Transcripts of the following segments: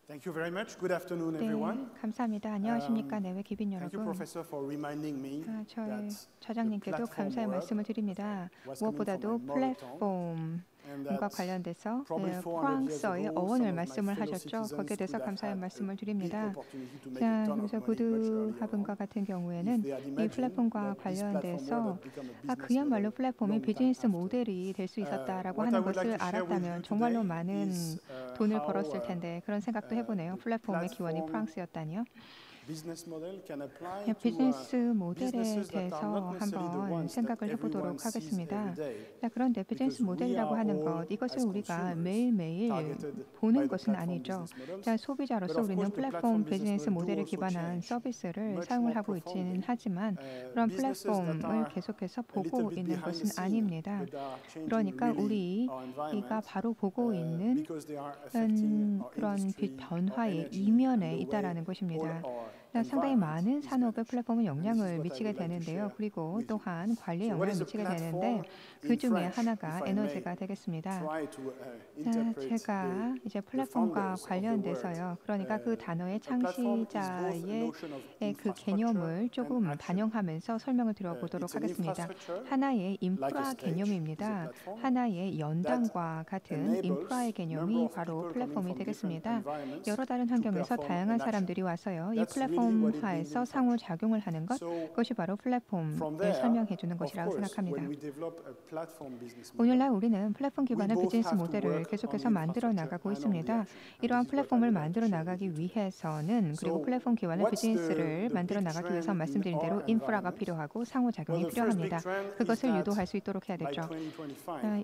Thank you very much. Good afternoon, 네, everyone. 감사합니다. 안녕하십니까, 내외 기빈 Thank you, 여러분. Professor, for reminding me 저희 that 저장님께도 the platform 감사의 word 말씀을 드립니다. was coming from 무엇보다도 my mother tongue, and 플랫폼과 that 관련돼서 probably 400 years 프랑스어의 ago, 어원을 some of my 말씀을 fellow 하셨죠. citizens 거기에 대해서 could have 감사의 had 말씀을 a big 드립니다. opportunity to make a 자, ton of 그래서 money much earlier 구두하분과 on. 같은 If 경우에는 they had 이 imagined 플랫폼과 that this platform 관련돼서 word had become a business 그야말로 model 플랫폼이 long time 비즈니스 after. 모델이 될 수 있었다라고 What I 하는 would like 것을 to share with 알았다면 you 정말로 today 많은 is 돈을 how 벌었을 텐데 그런 생각도 해보네요. the 플랫폼의 기원이 platform 프랑스였다니요. business model can apply to 비즈니스 모델에 businesses that are 대해서 not necessarily the 한번 ones that 생각을 everyone 해보도록 sees every 하겠습니다. day. 자, 그런데 비즈니스 Because we 모델이라고 are 하는 all, 것, 이것을 as 우리가 consumers, 매일매일 targeted by 보는 the 것은 platform 아니죠. business models. 자, 소비자로서 But of 우리는 course, the 플랫폼 platform business 비즈니스 model do 모델에 also 기반한 change 서비스를 much 사용을 more 하고 있지는 profoundly. 하지만 그런 Businesses that 플랫폼을 are 계속해서 a little 보고 bit 있는 behind the 것은 scene, 아닙니다. but are changing 그러니까 really our 우리가 environment, 바로 보고 있는 because they are affecting our 그런 industry, our 변화의 energy, 이면에 and the way 있다라는 all 것입니다. our 상당히 environment 많은 is 산업의 managed. 플랫폼은 And this is 영향을 what I 미치게 would like to 되는데요. share 그리고 with you. 또한 관리에 So what 영향을 is a 미치게 platform 되는데 그 in 중에 French, 하나가 if I may 에너지가 되겠습니다. try to 자, interpret 제가 이제 the 플랫폼과 founders of the word. 관련돼서요. 그러니까 그 단어의 A platform is both a 창시자의 notion of 그 infrastructure 개념을 and 조금 action. 반영하면서 설명을 드려보도록 It's an 하겠습니다. infrastructure, 하나의 like a 인프라 stage, is a 개념입니다. platform 하나의 연단과 같은 enables 인프라의 number 개념이 of 바로 people coming 플랫폼이 from different 되겠습니다. environments 여러 다른 to 환경에서 perform 다양한 an action. 사람들이 와서요. 이 That's really what it means 플랫폼화에서 in 상호작용을 하는 것, So 그것이 바로 플랫폼을 from there, 설명해 주는 of 것이라고 course, 생각합니다. when we develop a platform business 오늘날 model, 우리는 플랫폼 기반의 both 비즈니스 have to 모델을 work 계속해서 on the 만들어 infrastructure 나가고 and on the 있습니다. action. And 이러한 this is what I 플랫폼을 would like to 만들어 share with 나가기 you today. 위해서는 그리고 So 플랫폼 기반의 what's 비즈니스를 the 만들어 big 나가기 위해서 trend in 말씀드린 대로 our 인프라가 environment? 필요하고 Well, 상호작용이 the first big 필요합니다. trend is 그것을 that 유도할 수 있도록 해야 by 되죠.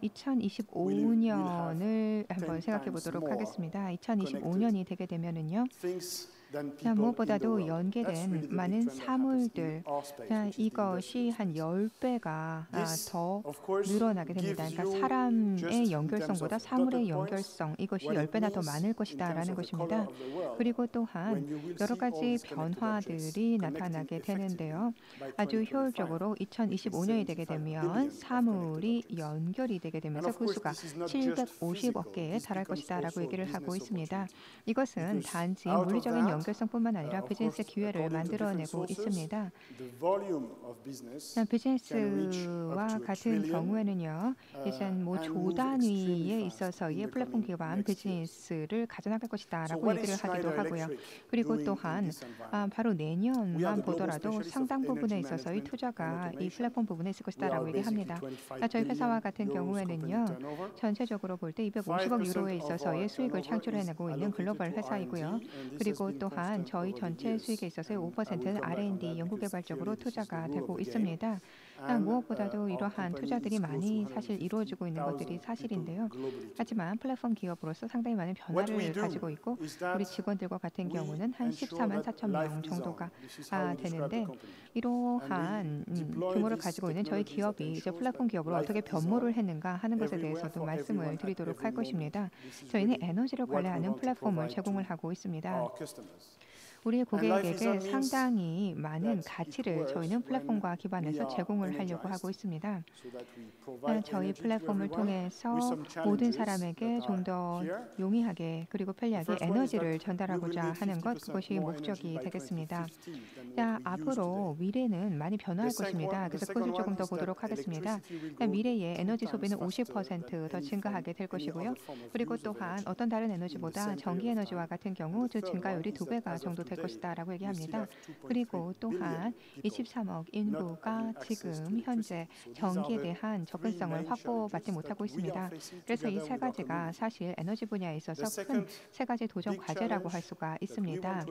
2025, 2025년을 한번 10 생각해 times 보도록 more 하겠습니다. 2025년이 되게 되면은요. things than 자, people in the 무엇보다도 world. That's 연계된 really the big 많은 trend that happens 사물들, in our space, 자, which is the 이것이 industrial 한 space. 10배가 This, 더 of course, 늘어나게 됩니다. gives 그러니까 you 사람의 just in terms 연결성보다 of 사물의 dotted points 연결성, 이것이 what it 10배나 더 means 많을 in 것이다라는 terms of the color 것입니다. of the world. 그리고 또한 When you will 여러 see all 가지 these connected objects 변화들이 나타나게 connecting 되는데요. effectively by 아주 2025, 효율적으로 which is 2025년이 되게 75 되면 billion of 사물이 connected objects. 연결이 되게 And 되면서 of 그 course, 수가 this is not just 750억 physical. 개에 This 달할 becomes 것이다라고 also a 얘기를 하고 business 있습니다. opportunity. 이것은 Because 단지 out of 물리적인 that, 연결성뿐만 아니라 of 비즈니스의 course, 기회를 according to different 만들어내고 sources, 있습니다. the volume of business 자, can reach 비즈니스와 up to a 같은 trillion, 경우에는요, 이제 뭐 and 조 move 단위에 extremely fast in 있어서의 the 플랫폼 coming 기반 next years. 비즈니스를 가져나갈 So 것이다라고 what 얘기를 is 하기도 Schneider 하고요. Electric 그리고 doing in 또한 this environment? 바로 We are 내년만 the global 보더라도 specialist of 상당 부분에 energy 있어서의 management and 투자가 이 automation. 플랫폼 부분에 있을 We 것이다라고 are basically 얘기합니다. 25 저희 회사와 billion 같은 euros company 경우에는요, turnover. 전체적으로 볼 때 250억 5% 유로에 of 있어서의 our 수익을 turnover is 창출해내고 있는 allocated 글로벌 to 회사이고요. R&D, and this has 그리고 been 또한 constant 저희 over the 전체 years. 수익에 있어서의 And I will 5%는 come back on R&D that 연구 because 개발적으로 clearly this is the 투자가 rule 되고 of the game. 있습니다. And 무엇보다도 our 이러한 company 투자들이 is close 많이 to 사실 이루어지고 있는 것들이 150,000 people 사실인데요. globally today. 하지만 플랫폼 기업으로서 상당히 많은 What we 변화를 do 가지고 있고 is that 우리 직원들과 같은 we 경우는 한 ensure 14만 that 4천 life 명 is 정도가 on. This is how we describe 되는데 the company. 이러한 And we deploy 규모를 these 가지고 있는 저희 technologies that 기업이 이제 ensures 플랫폼 that 기업으로 life 어떻게 is 변모를 on 했는가 하는 것에 everywhere 대해서도 for 말씀을 everyone at 드리도록 every 할 moment. 것입니다. This is 저희는 really 에너지를 what we 관리하는 want to 플랫폼을 provide 제공을 to 하고 있습니다. our customers. 우리의 And life is 고객에게 on means 상당히 많은 that it 가치를 works 저희는 when 플랫폼과 we 기반해서 are 제공을 하려고 하고 energized 있습니다. so that we provide 저희 energy to 플랫폼을 everyone 통해서 with some 모든 challenges 사람에게 that 좀 are 더 here. 용이하게 그리고 The 편리하게 first one is 에너지를 that we will 전달하고자 need 하는 것, 50% 그것이 more 목적이 energy by 되겠습니다. 2050 than 자, what we use 앞으로 today. 미래는 많이 변화할 것입니다. 그래서 그것을 조금 더 보도록 하겠습니다. 미래의 에너지 소비는 50% 더 증가하게 될 것이고요. 그리고 또한 어떤 다른 에너지보다 전기 에너지와 같은 경우 그 증가율이 2배가 정도 될 것이다라고 얘기합니다. 그리고 또한 23억 인구가 지금 현재 전기에 대한 접근성을 확보받지 못하고 있습니다. 그래서 이 세 가지가 사실 에너지 분야에 있어서 큰 세 가지 도전 과제라고 할 수가 있습니다.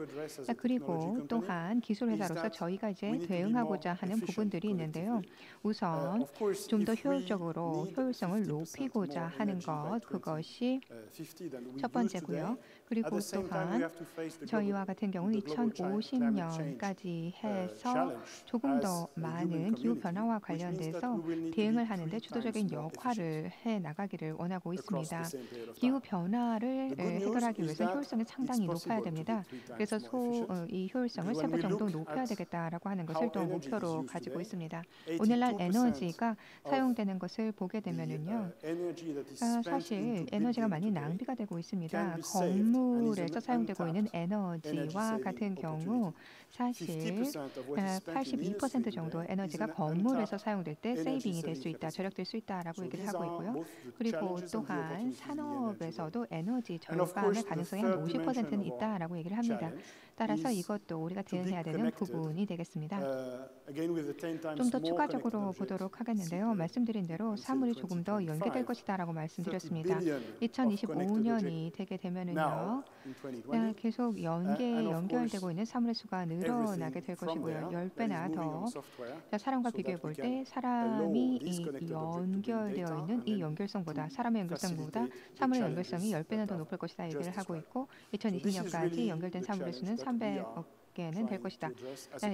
그리고 또한 기술 회사로서 저희가 이제 대응하고자 하는 부분들이 있는데요. 우선 좀 더 효율적으로 효율성을 높이고자 하는 것, 그것이 첫 번째고요. 그리고 또한 저희와 같은 경우는 경우 2050년까지 해서 조금 더 많은 기후 변화와 관련돼서 대응을 하는데 주도적인 역할을 해 나가기를 원하고 있습니다. 기후 변화를 해결하기 위해서 효율성이 상당히 높아야 됩니다. 그래서 이 효율성을 3배 정도 높여야 되겠다라고 하는 것을 또 목표로 가지고 있습니다. 오늘날 에너지가 사용되는 것을 보게 되면은요, 사실 에너지가 많이 낭비가 되고 있습니다. 건물에서 사용되고 있는 에너지와 같은 경우 사실 82% 정도의 에너지가 건물에서 사용될 때 세이빙이 될 수 있다, 절약될 수 있다라고 얘기를 하고 있고요. 그리고 또한 산업에서도 에너지 절감의 가능성이 한 50%는 있다라고 얘기를 합니다. 따라서 이것도 우리가 대응해야 되는 부분이 되겠습니다. 좀 더 추가적으로 보도록 하겠는데요. 말씀드린 대로 사물이 조금 더 연계될 것이다라고 말씀드렸습니다. 2025년이 되게 되면은요, 계속 연결되고 있는 사물의 수가 늘어나게 될 것이고요. 10배나 더. 사람과 비교해 볼 때 사람이 연결되어 있는 이 연결성보다 사람의 연결성보다 사물의 연결성이 10배나 더 높을 것이다 얘기를 하고 있고 2020년까지 연결된 사물의 수는 300억 개는 될 것이다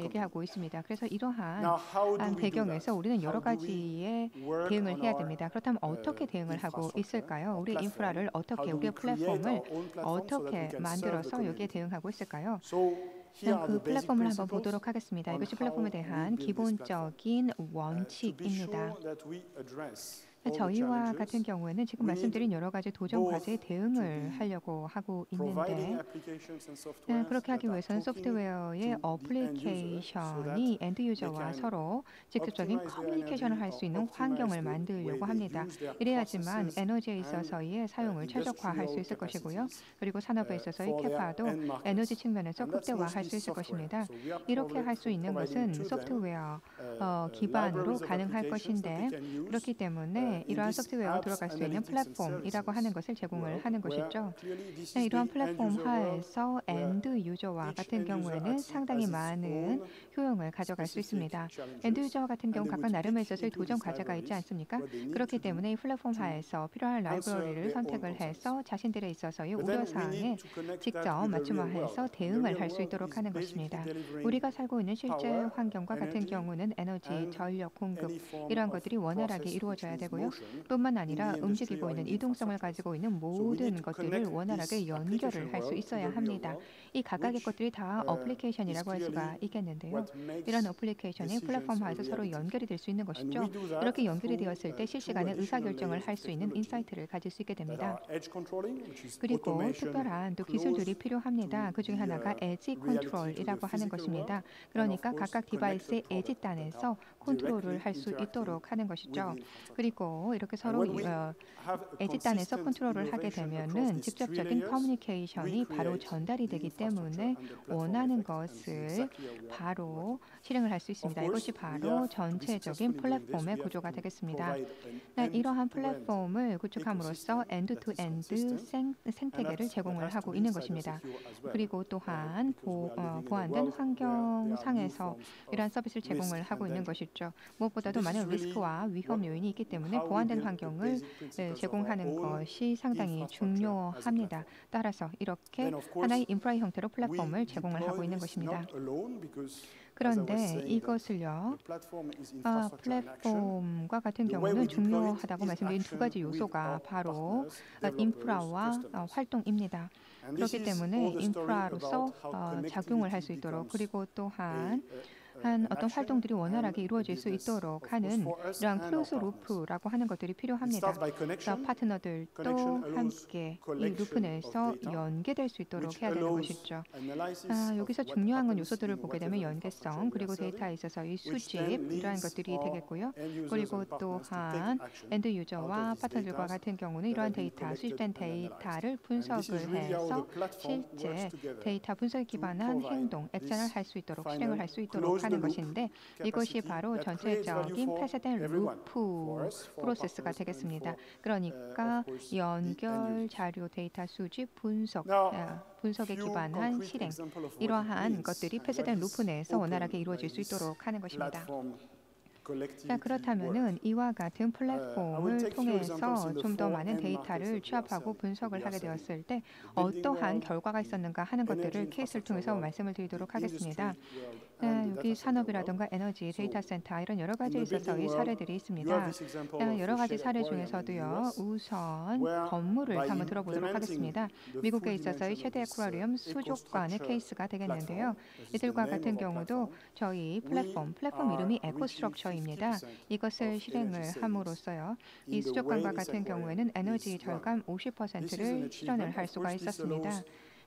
얘기하고 있습니다. 그래서 이러한 배경에서 우리는 여러 가지의 대응을 해야 됩니다. 그렇다면 어떻게 대응을 하고 있을까요? 우리 인프라를 어떻게, 우리의 플랫폼을 어떻게 만들어서 여기에 대응하고 있을까요? 그 플랫폼을 한번 보도록 하겠습니다. 이것이 플랫폼에 대한 기본적인 원칙입니다. 저희와 같은 경우에는 지금 말씀드린 여러 가지 도전 과제에 대응을 하려고 하고 있는데 그렇게 하기 위해서는 소프트웨어의 어플리케이션이 엔드 유저와 서로 직접적인 커뮤니케이션을 할 수 있는 환경을 만들려고 합니다. 이래야지만 에너지에 있어서의 사용을 최적화할 수 있을 것이고요. 그리고 산업에 있어서의 캐파도 에너지 측면에서 극대화할 수 있을 것입니다. 이렇게 할 수 있는 것은 소프트웨어 기반으로 가능할 것인데 그렇기 때문에 이러한 소프트웨어가 들어갈 수 있는 플랫폼이라고 하는 것을 제공을 하는 것이죠. 이러한 플랫폼 하에서 엔드 유저와 같은 경우에는 상당히 많은 효용을 가져갈 수 있습니다. 엔드 유저와 같은 경우 각각 나름에 있어서의 도전 과제가 있지 않습니까? 그렇기 때문에 이 플랫폼 하에서 필요한 라이브러리를 선택을 해서 자신들에 있어서의 우려사항에 직접 맞춤화해서 대응을 할 수 있도록 하는 것입니다. 우리가 살고 있는 실제 환경과 같은 경우는 에너지, 전력 공급 이러한 것들이 원활하게 이루어져야 되고요. 뿐만 아니라 움직이고 있는 이동성을 가지고 있는 모든 것들을 원활하게 연결을 할 수 있어야 합니다. 이 각각의 것들이 다 어플리케이션이라고 할 수가 있겠는데요. 이런 어플리케이션이 플랫폼화에서 서로 연결이 될 수 있는 것이죠. 이렇게 연결이 되었을 때 실시간에 의사결정을 할 수 있는 인사이트를 가질 수 있게 됩니다. 그리고 특별한 또 기술들이 필요합니다. 그 중에 하나가 에지 컨트롤이라고 하는 것입니다. 그러니까 각각 디바이스의 에지 단에서 컨트롤을 할 수 있도록 하는 것이죠. 그리고 이렇게 서로 에지 단에서 컨트롤을 하게 되면은 직접적인 커뮤니케이션이 바로 전달이 되기 때문에 원하는 것을 바로 실행을 할 수 있습니다. 이것이 바로 전체적인 플랫폼의 구조가 되겠습니다. 이러한 플랫폼을 구축함으로써 엔드-투-엔드 생태계를 제공을 하고 있는 것입니다. 그리고 또한 보완된 환경상에서 이러한 서비스를 제공을 하고 있는 것이죠. 무엇보다도 많은 리스크와 위험 요인이 있기 때문에 보완된 환경을 제공하는 것이 상당히 중요합니다. 따라서 이렇게 하나의 인프라의 형태로 플랫폼을 제공을 하고 있는 것입니다. 그런데 이것을요, 플랫폼과 같은 경우는 중요하다고 말씀드린 두 가지 요소가 바로 인프라와 활동입니다. 그렇기 때문에 인프라로서 작용을 할 수 있도록 그리고 또한 어떤 활동들이 원활하게 이루어질 수 있도록 하는 이러한 클로즈 루프라고 하는 것들이 필요합니다. 파트너들도 함께 이 루프 내에서 연계될 수 있도록 해야 되는 것이죠. 여기서 중요한 건 요소들을 보게 되면 연계성, 그리고 데이터에 있어서 이 수집, 이러한 것들이 되겠고요. 그리고 또한 엔드 유저와 파트너들과 같은 경우는 이러한 데이터, 수집된 데이터를 분석을 해서 실제 데이터 분석에 기반한 행동, 액션을 할 수 있도록, 실행을 할 수 있도록 하는 것인데 이것이 바로 전체적인 폐쇄된 루프 프로세스가 되겠습니다. 그러니까 연결, 자료, 데이터 수집, 분석에 기반한 실행 이러한 것들이 폐쇄된 루프 내에서 원활하게 이루어질 수 있도록 하는 것입니다. 자, 그렇다면은 이와 같은 플랫폼을 통해서 좀 더 많은 데이터를 취합하고 분석을 하게 되었을 때 어떠한 결과가 있었는가 하는 것들을 케이스를 통해서 말씀을 드리도록 하겠습니다. 여기 산업이라든가 에너지, 데이터 센터 이런 여러 가지에 있어서의 사례들이 있습니다. 여러 가지 사례 중에서도요. 우선 건물을 한번 들어보도록 하겠습니다. 미국에 있어서의 최대 아쿠아리움 수족관의 케이스가 되겠는데요. 이들과 같은 경우도 저희 플랫폼 이름이 에코스트럭처입니다. 이것을 실행을 함으로써요. 이 수족관과 같은 경우에는 에너지 절감 50%를 실현을 할 수가 있었습니다.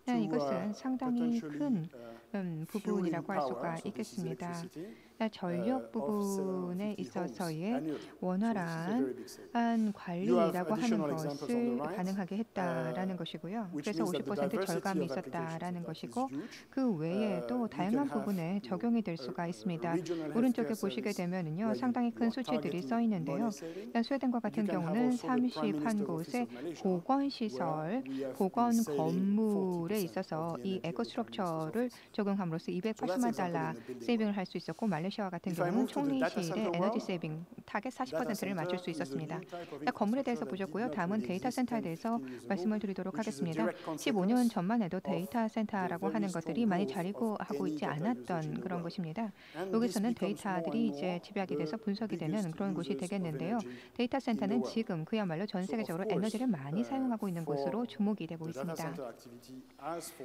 이것은 상당히 큰 부분이라고 할 수가 있겠습니다. 전력 부분에 있어서의 원활한 관리라고 하는 것을 가능하게 했다라는 것이고요. 그래서 50% 절감이 있었다라는 것이고 그 외에도 다양한 부분에 적용이 될 수가 있습니다. 오른쪽에 보시게 되면은요, 상당히 큰 수치들이 써 있는데요. 스웨덴과 같은 경우는 31곳의 보건 시설, 보건 건물에 있어서 이 에코스트럭처를 적용함으로써 280만 달러 세이빙을 할 수 있었고 말레이시아와 같은 경우는 총리실의 에너지 세이빙 타겟 40%를 맞출 수 있었습니다. 건물에 대해서 보셨고요. 다음은 데이터 센터에 대해서 말씀을 드리도록 하겠습니다. 15년 전만 해도 데이터 센터라고 하는 것들이 많이 자리고 하고 있지 않았던 그런 것입니다. 여기서는 데이터들이 이제 집약이 돼서 분석이 되는 그런 곳이 되겠는데요. 데이터 센터는 지금 그야말로 전 세계적으로 에너지를 많이 사용하고 있는 곳으로 주목이 되고 있습니다.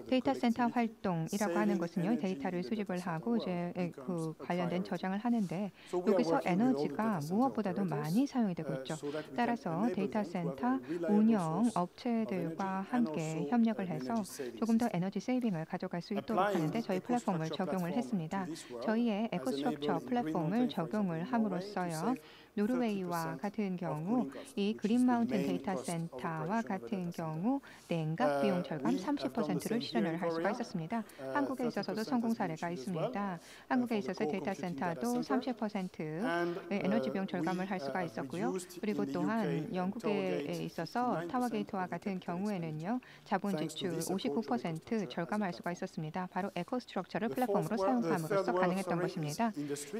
데이터 센터 활동이라고 하는 것은요, 데이터를 수집을 하고 이제 그 관련된 저장을 하는데 여기서 에너지가 무엇보다도 많이 사용이 되고 있죠. 따라서 데이터 센터 운영 업체들과 함께 협력을 해서 조금 더 에너지 세이빙을 가져갈 수 있도록 하는데 저희 플랫폼을 적용을 했습니다. 저희의 에코스트럭처 플랫폼을 적용을 함으로써요. 노르웨이와 같은 경우 이 그린 마운틴 데이터 센터와 같은 경우 냉각 비용 절감 30%를 실현을 할 수가 있었습니다. 한국에 있어서도 성공 사례가 있습니다. 한국에 있어서 데이터 센터도 30% 에너지 비용 절감을 할 수가 있었고요. 그리고 또한 영국에 있어서 타워게이트와 같은 경우에는요. 자본 지출 59% 절감할 수가 있었습니다. 바로 에코스트럭처를 플랫폼으로 사용함으로써 가능했던 것입니다.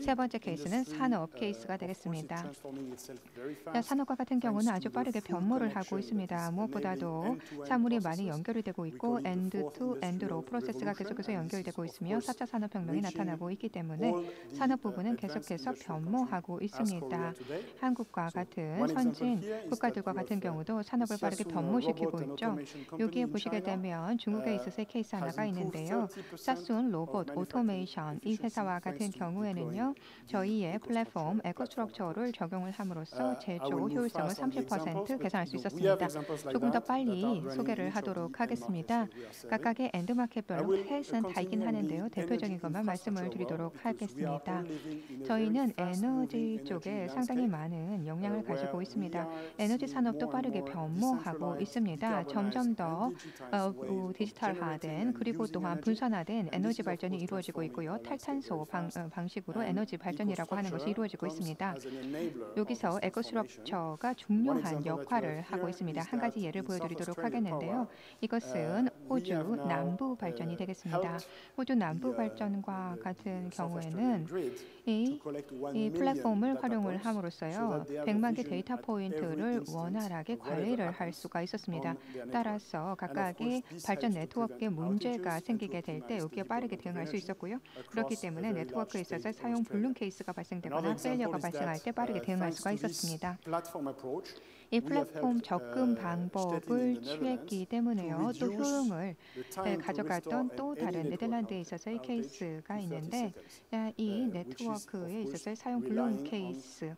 세 번째 케이스는 산업 케이스가 되겠습니다. 산업과 같은 경우는 아주 빠르게 변모를 하고 있습니다. 무엇보다도 사물이 많이 연결이 되고 있고 엔드 투 엔드로 프로세스가 계속해서 연결되고 있으며 4차 산업혁명이 나타나고 있기 때문에 산업 부분은 계속해서 변모하고 있습니다. 한국과 같은 선진 국가들과 같은 경우도 산업을 빠르게 변모시키고 있죠. 여기에 보시게 되면 중국에 있어서의 케이스 하나가 있는데요. 사순 로봇 오토메이션 이 회사와 같은 경우에는요. 저희의 플랫폼 에코스트럭처를 적용을 함으로써 제조 효율성을 30% 개선할 수 있었습니다. 조금 더 빨리 소개를 하도록 하겠습니다. 각각의 엔드마켓별로 펫은 다이긴 하는데요. 대표적인 것만 말씀을 드리도록 하겠습니다. 저희는 에너지 쪽에 상당히 많은 역량을 가지고 있습니다. 에너지 산업도 빠르게 변모하고 있습니다. 점점 더 디지털화된 그리고 또한 분산화된 에너지 발전이 이루어지고 있고요. 탈탄소 방식으로 에너지 발전이라고 하는 것이 이루어지고 있습니다. 여기서 에코스트럭처가 중요한 역할을 하고 있습니다. 한 가지 예를 보여드리도록 하겠는데요. 이것은 호주 남부 발전이 되겠습니다. 호주 남부 발전과 같은 경우에는 이 플랫폼을 활용을 함으로써요. 100만 개 데이터 포인트를 원활하게 관리를 할 수가 있었습니다. 따라서 각각의 발전 네트워크에 문제가 생기게 될 때 여기에 빠르게 대응할 수 있었고요. 그렇기 때문에 네트워크에 있어서 사용 불능 케이스가 발생되거나 페일리어가 발생할 때 빠르게 대응할 수가 있었습니다. 이 플랫폼 접근 방법을 취했기 때문에요. 또 효용을 가져갔던 또 다른 네덜란드에 있어서의 케이스가 있는데 이 네트워크에 있어서의 사용 불능 케이스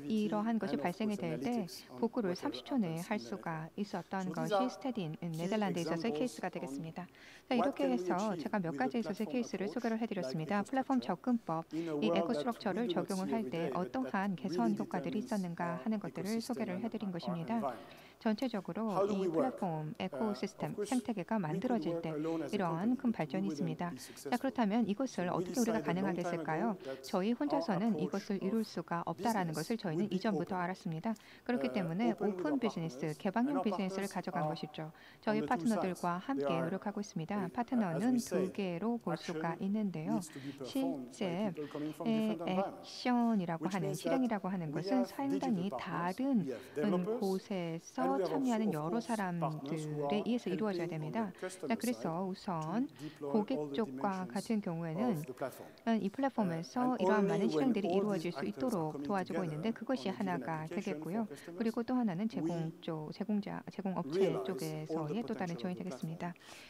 이러한 것이 발생이 될 때 복구를 30초 내에 할 수가 있었던 것이 스테딘 네덜란드에 있어서의 케이스가 되겠습니다. 이렇게 해서 제가 몇 가지에 있어서의 케이스를 소개를 해드렸습니다. 플랫폼 접근법, 이 에코스트럭처를 적용을 할 때 어떠한 개선 효과들이 있었는가 하는 것들을 소개를 해드린 것입니다. 전체적으로 How do we 이 work? 플랫폼 에코시스템 Of course, 생태계가 we couldn't 만들어질 work 때 alone as a 이러한 company. 큰 We 발전이 wouldn't 있습니다. be 자, successful. 그렇다면 이것을 So we 어떻게 우리가 decided long time 가능하겠을까요? ago that 저희 our 혼자서는 approach 이것을 of 이룰 수가 없다라는 business 것을 저희는 would be 이전부터 open. 알았습니다. 그렇기 때문에 Open with 오픈 our 비즈니스, partners, and 개방형 our 비즈니스를 partners 가져간 are 것이죠. on 저희 the two sides. 파트너들과 함께 They are, 노력하고 있습니다. as we 파트너는 두 say, 개로 볼 수가 action 있는데요. needs to be performed by 실제 people coming from different environments. 액션이라고 Which 하는 means that 실행이라고 하는 we 것은 have 상당히 digital partners, 다른 we have developers, 곳에서 and we have 참여하는 of 여러 course partners who 사람들에 are 의해서 이루어져야 helping on 됩니다. the 자, customer 그래서 side 우선 to deploy 고객 all the 쪽과 dimensions 같은 경우에는 of the platform. 이 플랫폼에서 And 이러한 only 많은 when 실행들이 all 이루어질 these 수 actors are 있도록 coming 도와주고 있는데 together 그것이 on a given 하나가 application 되겠고요. for customers, 그리고 또 하나는 제공업체 realize all 쪽에서의 the 또 다른 potential 조인이 of the 되겠습니다.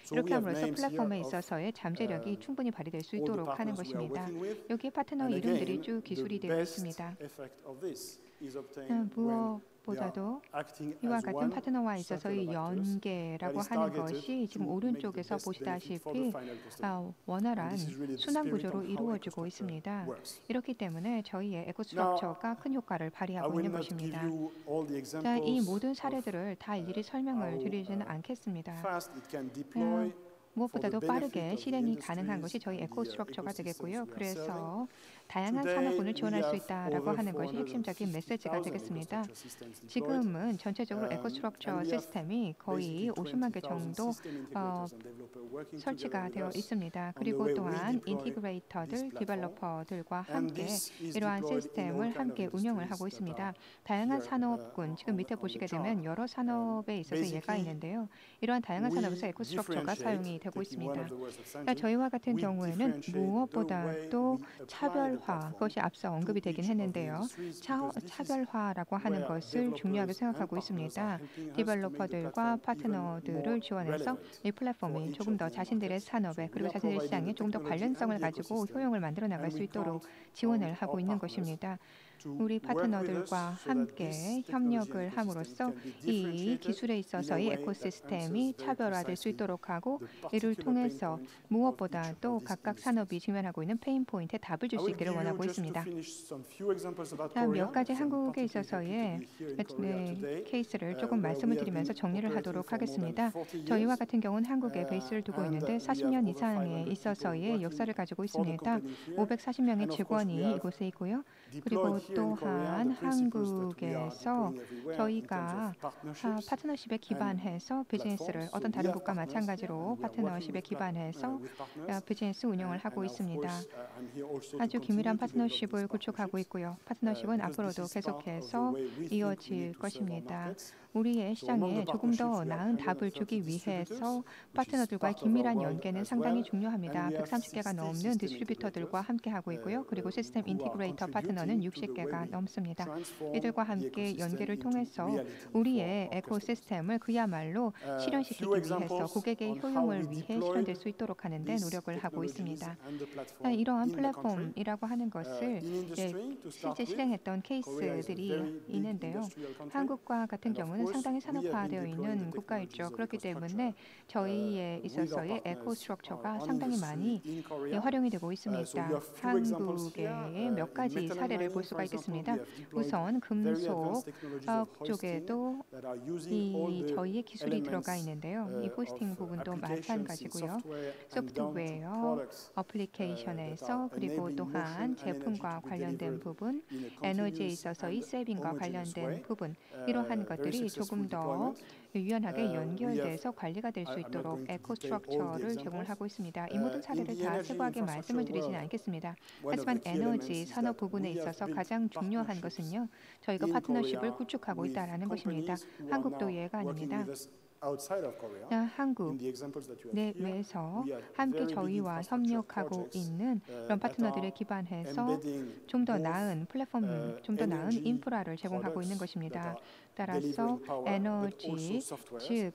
So 이렇게 we have 함으로써 names here 플랫폼에 of 있어서의 잠재력이 충분히 발휘될 수 all the 있도록 하는 partners we are 것입니다. working with. 여기에 파트너 And 이름들이 again, 쭉 기술이 the 되어 best 있습니다. effect of this is obtained when they 무엇보다도 are acting 이와 as 같은 one 파트너와 circle 있어서의 of actors 연계라고 that is 하는 targeted 것이 to 지금 make the 오른쪽에서 best benefit for 보시다시피 the final customer. 원활한 And this is really the 순환 spirit 구조로 of how 이루어지고 EcoStructure 있습니다. works. 이렇기 때문에 저희의 에코스트럭처가 큰 효과를 I 발휘하고 will 있는 not give 것입니다. you all the 자, 이 examples 모든 of 사례들을 다 일일이 설명을 how 드리지는 않겠습니다. fast it can deploy 무엇보다도 for the 빠르게 benefit of the 실행이 가능한 industries 것이 저희 and the 에코스트럭처가 되겠고요. ecosystems we are serving. 그래서 다양한 Today, 산업군을 we 지원할 수 have 있다라고 over 하는 것이 핵심적인 메시지가 450,000 되겠습니다. EcoStructure systems deployed. 지금은 전체적으로 에코스트럭처 And we have 시스템이 거의 basically 50만 개 20,000 정도 system integrators and developers working 설치가 together with 되어 us 있습니다. on the 그리고 way we 또한 deploy 인티그레이터들, this platform. 디벨로퍼들과 And 함께 this is 이러한 deployed in all 시스템을 kind of 함께 운영을 하고 industries that 있습니다. are 다양한 here, 산업군 지금 밑에 on the 보시게 chart. 되면 여러 산업에 있어서 예가 Basically, 있는데요. 이러한 다양한 산업에서 we 에코스트럭처가 사용이 되고 differentiate, taking one 있습니다. of the words of 그러니까 Sanjay, 저희와 같은 we 경우에는 differentiate the way 무엇보다도 we apply the 차별화, platform 그것이 앞서 언급이 to 되긴 each of the 했는데요. industries because this is 차별화라고 하는 where 것을 developers 중요하게 and 생각하고 partners are 있습니다. helping us to make the 디벨로퍼들과 platform even 파트너들을 more 지원해서 relevant 이 플랫폼이 for each 조금 of 더 the 자신들의 markets. 산업에 So 그리고 we are 자신들의 providing 시장에 the 조금 더 technology 관련성을 and the 가지고 ecosystem, 효용을 만들어 나갈 and 수 we 있도록 count 지원을 on 하고 our 있는 partners 것입니다. to 우리 work with us 파트너들과 so that 함께 this technology 협력을 and 함으로써 ecosystem can be 이 differentiated 기술에 in a 있어서의 way that 에코시스템이 answers very 차별화될 수 precisely 있도록 하고 the 이를 particular pain 통해서 point of each 무엇보다도 of these 각각 industries. 산업이 직면하고 있는 페인 포인트에 답을 줄 I 수 will 있기를 give you 원하고 just to 있습니다. finish some few examples about 자, Korea. 몇 가지 I'm 한국에 particularly happy to 있어서의 be here in Korea today, 케이스를 조금 where 말씀을 we have 드리면서 been 정리를 operating 하도록 for more than 하겠습니다. 40 저희와 years. 같은 경우는 한국에 베이스를 두고 And 있는데 we have 40년 over 이상에 500 있어서의 people 역사를 working 가지고 for the 있습니다. company here. 540명의 And of course, we 직원이 have 이곳에 있고요. 그리고 deployed here in Korea 또한 the principles that we are 한국에서 deploying everywhere in terms 저희가 of partnerships 파트너십에 기반해서 비즈니스를 platforms. 어떤 So 다른 we have 국가 partners 마찬가지로 and we are working 파트너십에 with 기반해서 partners. 비즈니스 운영을 And 하고 of 있습니다. course, I'm here also to 아주 continue 긴밀한 to develop these 파트너십을 구축하고 partnerships. 있고요. 파트너십은 Because 앞으로도 this is part of the 계속해서 way we think we 이어질 need to serve our 것입니다. markets. 우리의 So among 시장에 the 조금 더 partnerships, we 나은 have 답을 130 주기 위해서 distributors, which is 파트너들과의 part of our 긴밀한 world 연계는 as 상당히 well. 중요합니다. And we have 130개가 60 넘는 system 디스트리뷰터들과 integrators, 함께 하고 있고요. 그리고 시스템 who are 인티그레이터 파트너는 contributing to the way 60개가 we 넘습니다. transform 이들과 the 함께 ecosystem 연계를 into 통해서 reality for 우리의 our customers. 에코시스템을 그야말로 실현시키기 Few 위해서 examples 고객의 on how 효용을 we 위해 deploy 실현될 수 있도록 하는 데 these 노력을 하고 technologies 있습니다. and the platform 이러한 in the country. 플랫폼이라고 하는 것을 In industry, to start 실제 with, 실행했던 Korea is a 케이스들이 very big 있는데요. industrial country. 한국과 같은 And of 경우는 course, 상당히 we have been 산업화되어 deploying 있는 the 국가였죠. technologies of 그렇기 때문에 EcoStructure 저희에 with our 있어서의 partners 에코스트럭처가 on 상당히 industry 많이 in Korea. 활용이 되고 So 있습니다. you have few examples here. 한국의 몇 In 가지 metal and 사례를 볼 mining, 수가 for example, 있겠습니다. we have deployed 우선 very 금속 advanced technologies of hoisting 쪽에도 that are using all 이 the 저희의 기술이 들어가 elements 있는데요. 이 of 호스팅 부분도 applications in 마찬가지고요. software and down to 소프트웨어, products 어플리케이션에서 그리고 또한 제품과 관련된 부분, in a 에너지에 continuous 있어서 이 and 세이빙과 homogeneous 관련된 way. 부분, 이러한 Very 것들이 조금 successful 더 deployment. 유연하게 we 연결돼서 have- 관리가 될 수 I'm not 있도록 going to detail all the 에코스트럭처를 examples. 제공을 하고 있습니다. 이 모든 In 사례를 the 다 energy 세부하게 말씀을 infrastructure 드리지는 world, 않겠습니다. one of 하지만 the key elements 에너지 is 산업 that 부분에 we have 있어서 built 가장 중요한 partnerships 것은요. 저희가 in 파트너십을 Korea 구축하고 with 있다라는 것입니다. companies who are 한국도 now 예가 working 아닙니다. with us outside of Korea. 한국 In the examples that you have here, 내외에서 we have 함께 very big 저희와 infrastructure 협력하고 projects, 있는 이런 that 파트너들에 are 기반해서 embedding 좀 더 both, 나은 플랫폼, 좀 더 나은 energy 인프라를 제공하고 있는 products 것입니다. that are 따라서 delivering power, but 에너지, also softwares. 즉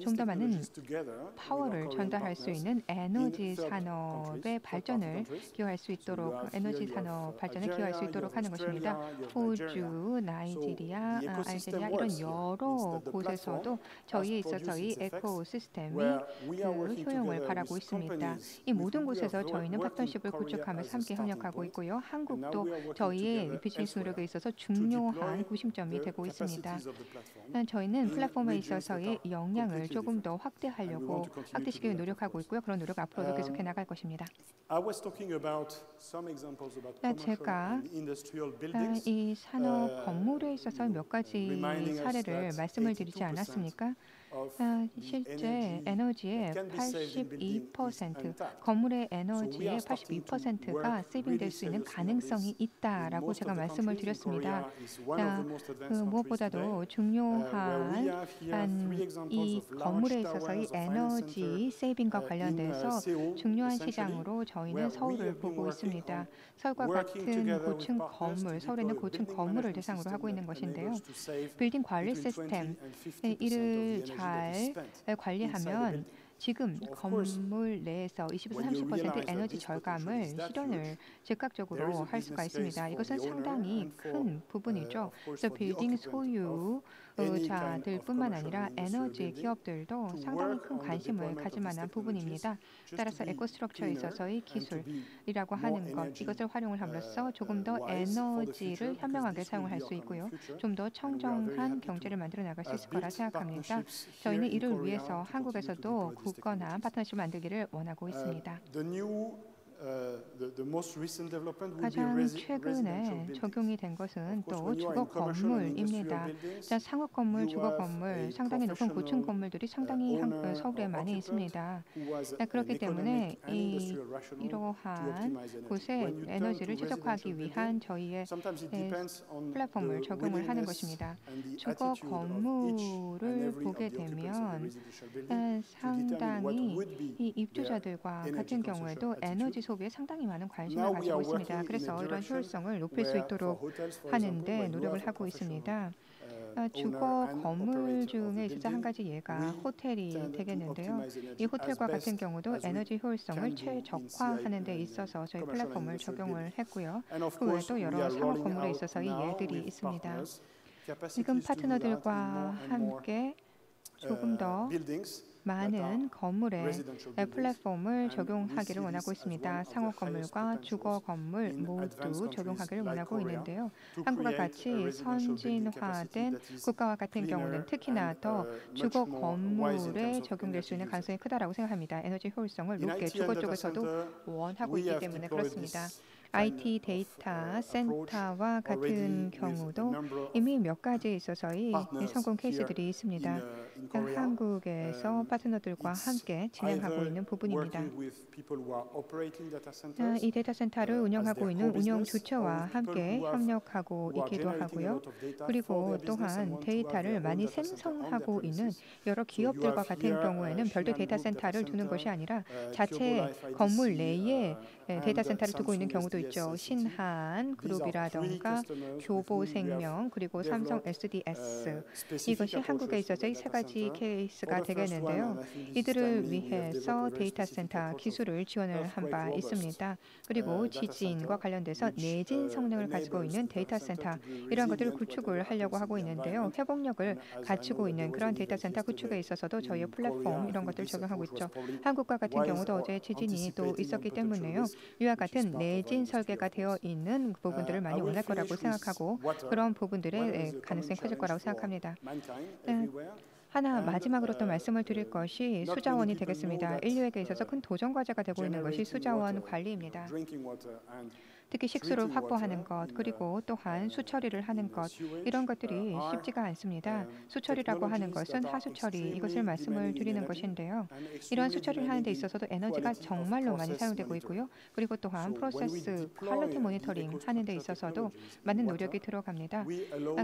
좀 더 많은 파워를 전달할 수 있는 에너지 산업의 발전을 기여할 수 있도록 에너지 산업 발전에 기여할 수 있도록 하는 것입니다. 호주, 나이지리아, 알제리아 이런 여러 곳에서도 저희에 있어서 이 에코시스템이 그 효용을 발하고 있습니다. 이 모든 곳에서 저희는 파트너십을 구축하면서 함께 협력하고 있고요. 한국도 저희의 비즈니스 노력에 있어서 중요한 구심점이 되고 있습니다. 저희는 플랫폼에 있어서의 영향을 조금 더 확대시키기 노력하고 있고요. 그런 노력 앞으로도 계속해 나갈 것입니다. 제가 이 산업 건물에 있어서 몇 가지 사례를 말씀을 드리지 않았습니까? 실제 에너지의 82%, 건물의 에너지의 82%가 세이빙될 수 있는 가능성이 있다라고 제가 말씀을 드렸습니다. 무엇보다도 중요한 이 건물에 있어서의 에너지 세이빙과 관련돼서 중요한 시장으로 저희는 서울을 보고 있습니다. 서울과 같은 고층 건물, 서울에 있는 고층 건물을 대상으로 하고 있는 것인데요. 빌딩 관리 시스템, 이를 잘 관리하면 지금 건물 내에서 20에서 30% 에너지 절감을 실현을 즉각적으로 할 수가 있습니다. 이것은 상당히 큰 부분이죠. 그래서 빌딩 소유자들뿐만 아니라 에너지 기업들도 상당히 큰 관심을 가질 만한 부분입니다. 따라서 에코스트럭처에 있어서의 기술이라고 하는 것, 이것을 활용을 함으로써 조금 더 에너지를 현명하게 사용을 할 수 있고요. 좀 더 청정한 경제를 만들어 나갈 수 있을 거라 생각합니다. 저희는 이를 위해서 한국에서도 굳건한 파트너십을 만들기를 원하고 있습니다. 가장 최근에 적용이 된 것은 또 주거 건물입니다. 상업 건물, 주거 건물, 상당히 높은 고층 건물들이 상당히 서울에 많이 있습니다. 그렇기 때문에 이러한 곳에 에너지를 최적화하기 위한 저희의 플랫폼을 적용을 하는 것입니다. 주거 건물을 보게 되면 상당히 이 입주자들과 같은 경우에도 에너지 소비에 상당히 많은 관심을 가지고 있습니다. 그래서 이런 효율성을 높일 수 있도록 하는데 노력을 하고 있습니다. 주거 건물 중에 있어서 한 가지 예가 호텔이 되겠는데요. 이 호텔과 같은 경우도 에너지 효율성을 최적화하는 데 있어서 저희 플랫폼을 적용을 했고요. 그 외에도 여러 상업 건물에 있어서의 예들이 있습니다. 지금 파트너들과 함께 조금 더 많은 건물에 플랫폼을 적용하기를 원하고 있습니다. 상업 건물과 주거 건물 모두 적용하기를 원하고 있는데요. 한국과 같이 선진화된 국가와 같은 경우는 특히나 더 주거 건물에 적용될 수 있는 가능성이 크다라고 생각합니다. 에너지 효율성을 높게 주거 쪽에서도 원하고 있기 때문에 그렇습니다. IT 데이터 센터와 같은 경우도 이미 몇 가지에 있어서의 성공 케이스들이 있습니다. 한국에서 파트너들과 함께 진행하고 있는 부분입니다. 이 데이터 센터를 운영하고 있는 운영 주체와 함께 협력하고 있기도 하고요. 그리고 또한 데이터를 많이 생성하고 있는 여러 기업들과 같은 경우에는 별도 데이터 센터를 두는 것이 아니라 자체 건물 내에 데이터 센터를 두고 있는 경우도 있죠. 신한 그룹이라던가 교보생명 그리고 삼성 SDS 이것이 한국에 있어서 이 세 가지 케이스가 되겠는데요. 이들을 위해서 데이터 센터 기술을 지원을 한 바 있습니다. 그리고 지진과 관련돼서 내진 성능을 가지고 있는 데이터 센터 이러한 것들을 구축을 하려고 하고 있는데요. 회복력을 갖추고 있는 그런 데이터 센터 구축에 있어서도 저희의 플랫폼 이런 것들을 적용하고 있죠. 한국과 같은 경우도 어제 지진이 또 있었기 때문에요. 이와 같은 내진 설계가 되어 있는 부분들을 많이 원할 거라고 생각하고 그런 부분들의 가능성이 커질 거라고 생각합니다. 하나 마지막으로 또 말씀을 드릴 것이 수자원이 되겠습니다. 인류에게 있어서 큰 도전 과제가 되고 있는 것이 수자원 관리입니다. 특히 식수를 확보하는 것, 그리고 또한 수처리를 하는 것, 이런 것들이 쉽지가 않습니다. 수처리라고 하는 것은 하수처리, 이것을 말씀을 드리는 것인데요. 이러한 수처리를 하는 데 있어서도 에너지가 정말로 많이 사용되고 있고요. 그리고 또한 프로세스, 퀄리티 모니터링 하는 데 있어서도 많은 노력이 들어갑니다.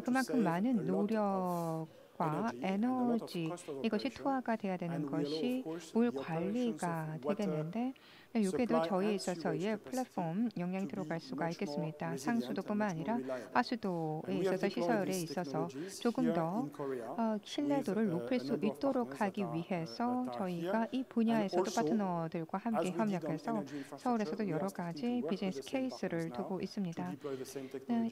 그만큼 많은 노력을 물과 에너지 이것이 투하가 돼야 되는 것이 물 관리가 되겠는데 여기에도 저희에 있어서의 플랫폼 영향이 들어갈 수가 있겠습니다. 상수도뿐만 아니라 하수도에 있어서 시설에 있어서 조금 더 신뢰도를 높일 수 있도록 하기 위해서 저희가 이 분야에서도 파트너들과 함께 협력해서 서울에서도 여러 가지 비즈니스 케이스를 두고 있습니다.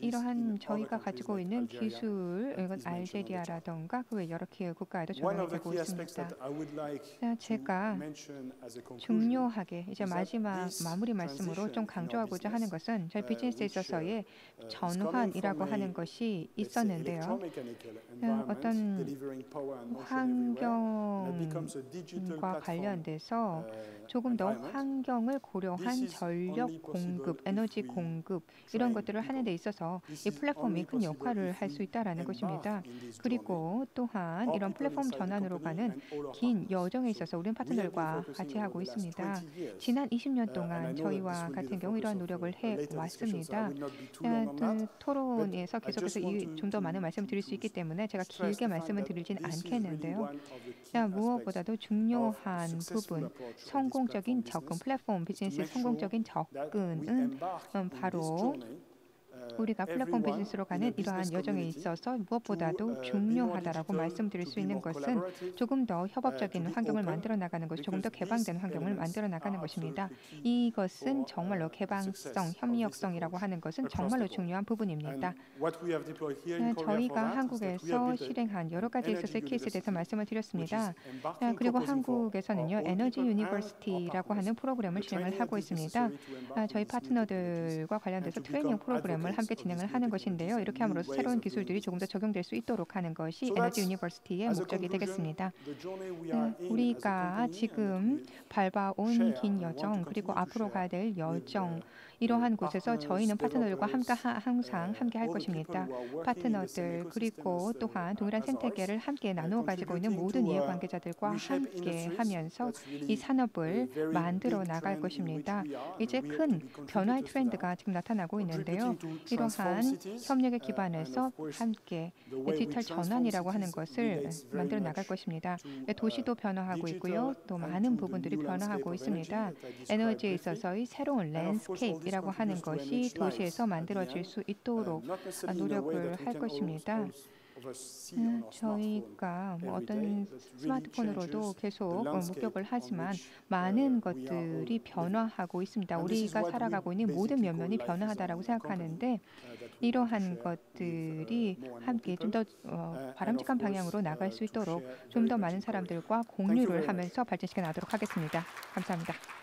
이러한 저희가 가지고 있는 기술, 이건 알제리아라던가 그 외 여러 국가에도 적용이 되고 있습니다. 제가 중요하게 이제 마지막 마무리 말씀으로 좀 강조하고자 하는 것은 저희 비즈니스에 있어서의 전환이라고 하는 것이 있었는데요. 어떤 환경과 관련돼서 조금 더 환경을 고려한 전력 공급, 에너지 공급 이런 것들을 하는 데 있어서 이 플랫폼이 큰 역할을 할 수 있다는 것입니다. 그리고 또한 이런 플랫폼 전환으로 가는 긴 여정에 있어서 우리는 파트너들과 같이 하고 있습니다. 지난 20년 동안 저희와 같은 경우 이러한 노력을 해왔습니다. 토론에서 계속해서 좀 더 많은 말씀을 드릴 수 있기 때문에 제가 길게 말씀을 드리진 않겠는데요. 무엇보다도 중요한 부분, 성공적인 접근, 플랫폼 비즈니스의 성공적인 접근은 바로 우리가 플랫폼 비즈니스로 가는 이러한 여정에 있어서 무엇보다도 중요하다라고 말씀드릴 수 있는 것은 조금 더 협업적인 환경을 만들어 나가는 것, 조금 더 개방된 환경을 만들어 나가는 것입니다. 이것은 정말로 개방성, 협력성이라고 하는 것은 정말로 중요한 부분입니다. 저희가 한국에서 실행한 여러 가지 있어서의 케이스에 대해서 말씀을 드렸습니다. 그리고 한국에서는요, 에너지 유니버시티라고 하는 프로그램을 진행을 하고 있습니다. 저희 파트너들과 관련돼서 트레이닝 프로그램을 함께 진행을 하는 것인데요. 이렇게 함으로써 새로운 기술들이 조금 더 적용될 수 있도록 하는 것이 에너지 유니버시티의 목적이 되겠습니다. 우리가 지금 밟아온 긴 여정 그리고 앞으로 가야 될 여정 이러한 곳에서 저희는 파트너들과 항상 함께 할 것입니다. 파트너들 그리고 또한 동일한 생태계를 함께 나누어 가지고 있는 모든 이해관계자들과 함께 하면서 이 산업을 만들어 나갈 것입니다. 이제 큰 변화의 트렌드가 지금 나타나고 있는데요. 이러한 협력에 기반해서 함께 디지털 전환이라고 하는 것을 만들어 나갈 것입니다. 도시도 변화하고 있고요. 또 많은 부분들이 변화하고 있습니다. 에너지에 있어서의 새로운 랜드스케이프이라고 하는 것이 도시에서 만들어질 수 있도록 노력을 할 것입니다. 저희가 어떤 스마트폰으로도 계속 목격을 하지만 많은 것들이 변화하고 있습니다. 우리가 살아가고 있는 모든 면면이 변화하다라고 생각하는데 이러한 것들이 함께 좀 더 바람직한 방향으로 나갈 수 있도록 좀 더 많은 사람들과 공유를 하면서 발전시켜 나가도록 하겠습니다. 감사합니다.